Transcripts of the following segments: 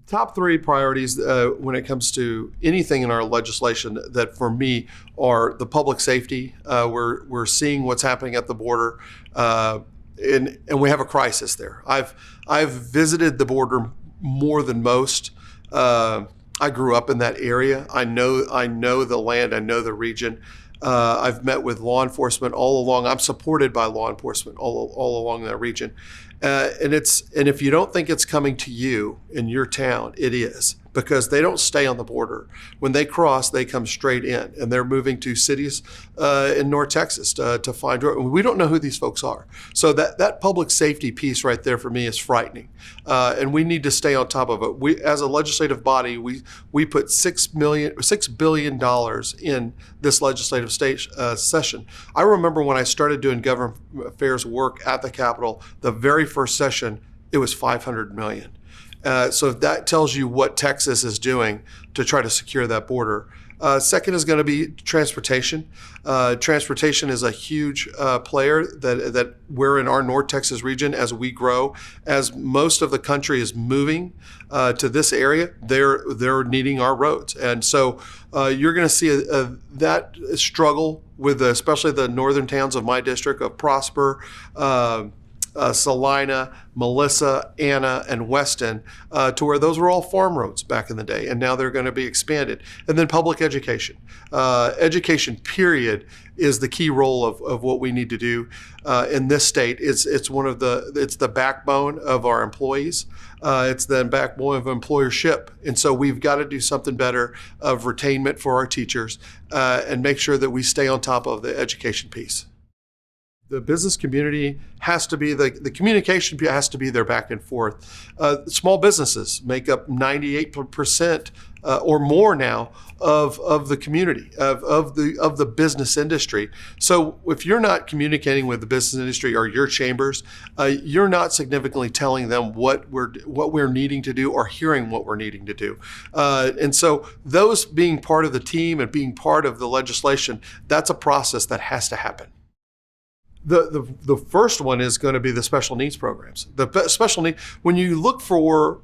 Top three priorities when it comes to anything in our legislation that for me are the public safety. We're seeing what's happening at the border, and we have a crisis there. I've visited the border more than most. I grew up in that area. I know the land. I know the region. I've met with law enforcement all along. I'm supported by law enforcement all along that region. And if you don't think it's coming to you in your town, it is, because they don't stay on the border. When they cross, they come straight in, and they're moving to cities in North Texas to find. We don't know who these folks are. So that public safety piece right there for me is frightening, and we need to stay on top of it. We, as a legislative body, we put $6 billion in this legislative session. I remember when I started doing government affairs work at the Capitol, the very first session, it was $500 million. So that tells you what Texas is doing to try to secure that border. Second is going to be transportation. Transportation is a huge player that we're in our North Texas region as we grow. As most of the country is moving to this area, they're needing our roads. And so you're going to see that struggle with especially the northern towns of my district of Prosper, Salina, Melissa, Anna, and Weston, to where those were all farm roads back in the day, and now they're going to be expanded. And then public education. Education, period, is the key role of what we need to do in this state. It's the backbone of our employees. It's the backbone of employership. And so we've got to do something better of retainment for our teachers and make sure that we stay on top of the education piece. The business community has to be, the communication has to be there back and forth. Small businesses make up 98% or more now of the community, of the business industry. So if you're not communicating with the business industry or your chambers, you're not significantly telling them what we're needing to do or hearing what we're needing to do. And so those being part of the team and being part of the legislation, that's a process that has to happen. The first one is going to be the special needs programs. The special need, when you look for,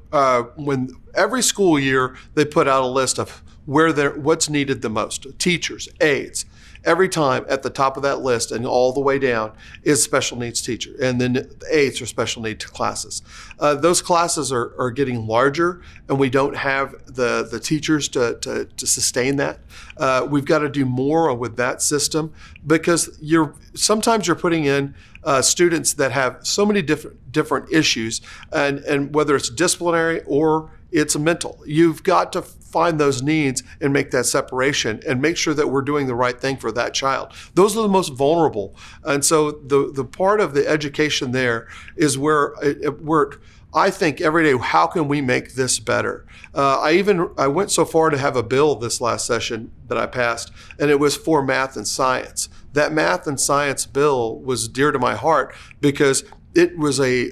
when every school year they put out a list of what's needed the most, teachers, aides. Every time at the top of that list and all the way down is special needs teacher, and then the aides are special needs classes. Those classes are getting larger, and we don't have the teachers to sustain that. We've got to do more with that system, because sometimes you're putting in students that have so many different issues, and whether it's disciplinary or it's mental. You've got to find those needs and make that separation and make sure that we're doing the right thing for that child. Those are the most vulnerable. And so the part of the education there is where I think every day, how can we make this better? I went so far to have a bill this last session that I passed, and it was for math and science. That math and science bill was dear to my heart because it was a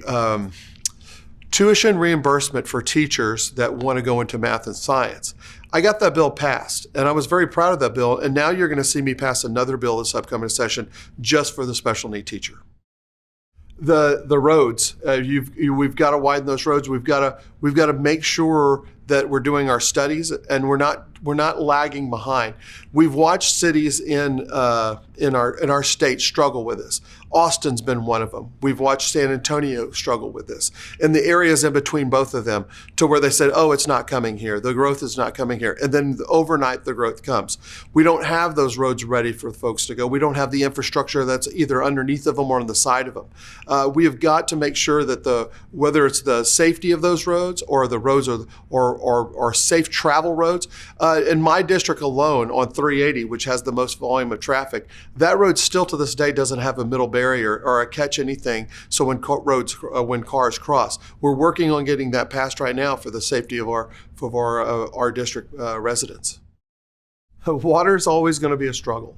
tuition reimbursement for teachers that want to go into math and science. I got that bill passed, and I was very proud of that bill. And now you're going to see me pass another bill this upcoming session just for the special need teacher. The roads, we've got to widen those roads. We've got to make sure that we're doing our studies and we're not lagging behind. We've watched cities in our state struggle with this. Austin's been one of them. We've watched San Antonio struggle with this, and the areas in between both of them, to where they said, oh, it's not coming here. The growth is not coming here. And then overnight the growth comes. We don't have those roads ready for folks to go. We don't have the infrastructure that's either underneath of them or on the side of them. We have got to make sure that whether it's the safety of those roads or the roads or safe travel roads. In my district alone on 380, which has the most volume of traffic, that road still to this day doesn't have a middle barrier or a catch anything. So when cars cross, we're working on getting that passed right now for the safety of our district residents. Water is always going to be a struggle.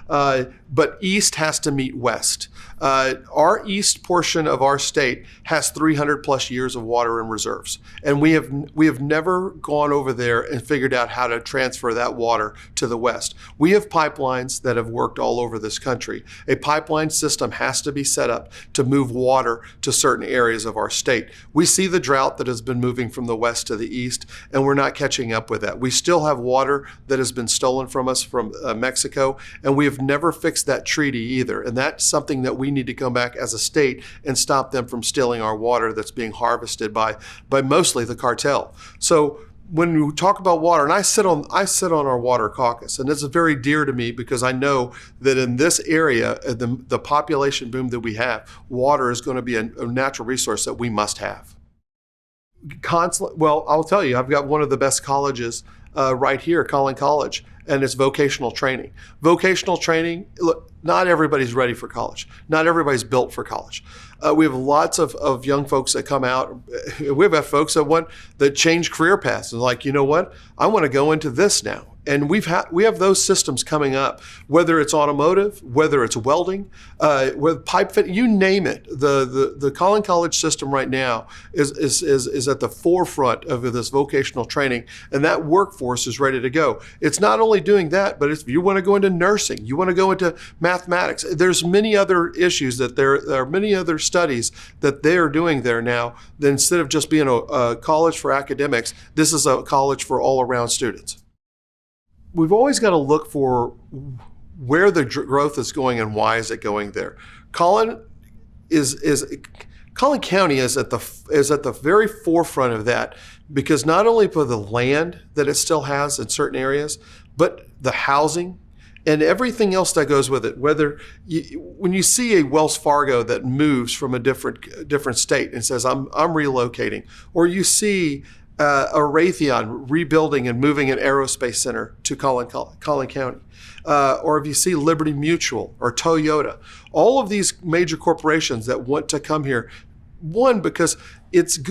But east has to meet west. Our east portion of our state has 300 plus years of water in reserves, and we have never gone over there and figured out how to transfer that water to the west. We have pipelines that have worked all over this country. A pipeline system has to be set up to move water to certain areas of our state. We see the drought that has been moving from the west to the east, and we're not catching up with that. We still have water that has been stolen from us from Mexico, and we have never fixed that treaty either. And that's something that we need to come back as a state and stop them from stealing our water that's being harvested by mostly the cartel. So when we talk about water, and I sit on our water caucus, and it's very dear to me because I know that in this area, the population boom that we have, water is going to be a natural resource that we must have. Well, I'll tell you, I've got one of the best colleges right here, Collin College, and it's vocational training. Vocational training, look, not everybody's ready for college. Not everybody's built for college. We have lots of young folks that come out. We've had folks that change career paths and like, you know what, I want to go into this now. And we have those systems coming up, whether it's automotive, whether it's welding, with pipe fit, you name it. The Collin College system right now is at the forefront of this vocational training, and that workforce is ready to go. It's not only doing that, but if you want to go into nursing, you want to go into mathematics. There's many other issues that there are many other studies that they are doing there now. That instead of just being a college for academics, this is a college for all-around students. We've always got to look for where the growth is going and why is it going there. Collin County is at the very forefront of that, because not only for the land that it still has in certain areas, but the housing and everything else that goes with it. When you see a Wells Fargo that moves from a different state and says I'm relocating, or you see a Raytheon rebuilding and moving an aerospace center to Collin County, or if you see Liberty Mutual or Toyota, all of these major corporations that want to come here, one, because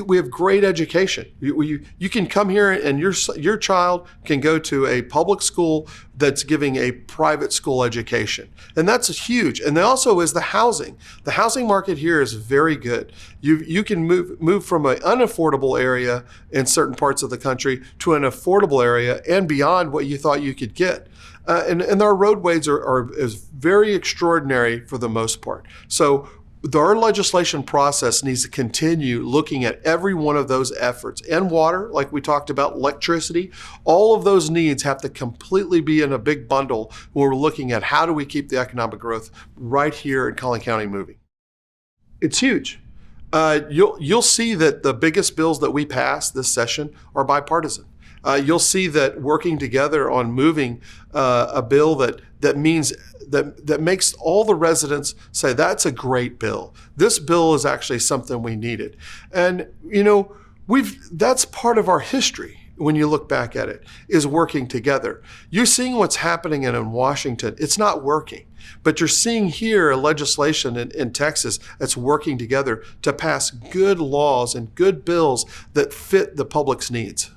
we have great education. You can come here and your child can go to a public school that's giving a private school education. And that's huge. And there also is the housing. The housing market here is very good. You can move from an unaffordable area in certain parts of the country to an affordable area and beyond what you thought you could get. And our roadways is very extraordinary for the most part. So our legislation process needs to continue looking at every one of those efforts. And water, like we talked about, electricity, all of those needs have to completely be in a big bundle when we're looking at how do we keep the economic growth right here in Collin County moving. It's huge. You'll see that the biggest bills that we pass this session are bipartisan. You'll see that working together on moving a bill that makes all the residents say that's a great bill. This bill is actually something we needed, and that's part of our history. When you look back at it, is working together. You're seeing what's happening in Washington. It's not working, but you're seeing here a legislation in Texas that's working together to pass good laws and good bills that fit the public's needs.